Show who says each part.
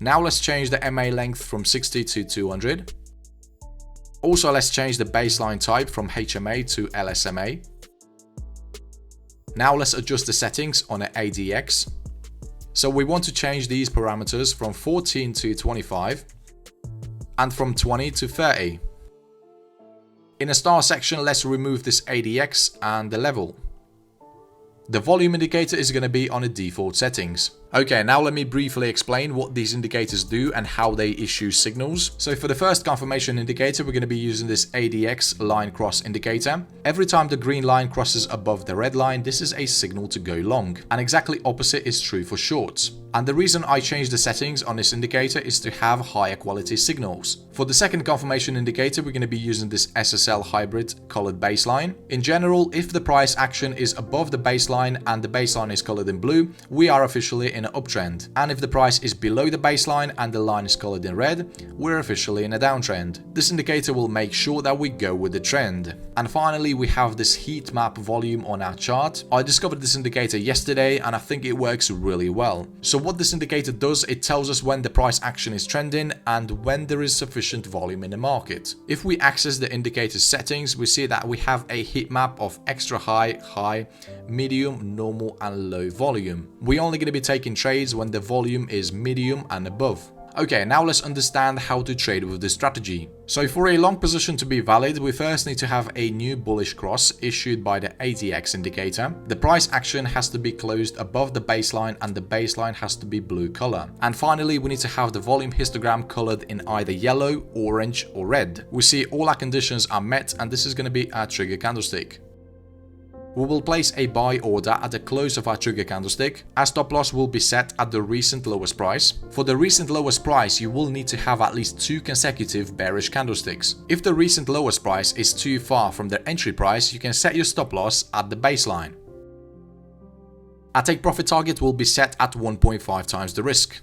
Speaker 1: Now let's change the MA length from 60 to 200. Also, let's change the baseline type from HMA to LSMA. Now let's adjust the settings on the ADX. So we want to change these parameters from 14 to 25 and from 20 to 30. In the star section, let's remove this ADX and the level. The volume indicator is going to be on the default settings. Okay, now let me briefly explain what these indicators do and how they issue signals. So for the first confirmation indicator, we're going to be using this ADX line cross indicator. Every time the green line crosses above the red line, this is a signal to go long. And exactly opposite is true for shorts. And the reason I changed the settings on this indicator is to have higher quality signals. For the second confirmation indicator, we're going to be using this SSL Hybrid colored baseline. In general, if the price action is above the baseline and the baseline is colored in blue, we are officially in an uptrend. And if the price is below the baseline and the line is colored in red, we're officially in a downtrend. This indicator will make sure that we go with the trend. And finally, we have this heat map volume on our chart. I discovered this indicator yesterday and I think it works really well. So what this indicator does, it tells us when the price action is trending and when there is sufficient volume in the market. If we access the indicator settings, we see that we have a heat map of extra high, high, medium, normal and low volume. We're only going to be taking trades when the volume is medium and above. Okay, now let's understand how to trade with this strategy. So for a long position to be valid, we first need to have a new bullish cross issued by the ADX indicator. The price action has to be closed above the baseline and the baseline has to be blue color. And finally, we need to have the volume histogram colored in either yellow, orange or red. We see all our conditions are met and this is going to be our trigger candlestick. We will place a buy order at the close of our trigger candlestick. Our stop loss will be set at the recent lowest price. For the recent lowest price, you will need to have at least 2 consecutive bearish candlesticks. If the recent lowest price is too far from the entry price, you can set your stop loss at the baseline. Our take profit target will be set at 1.5 times the risk.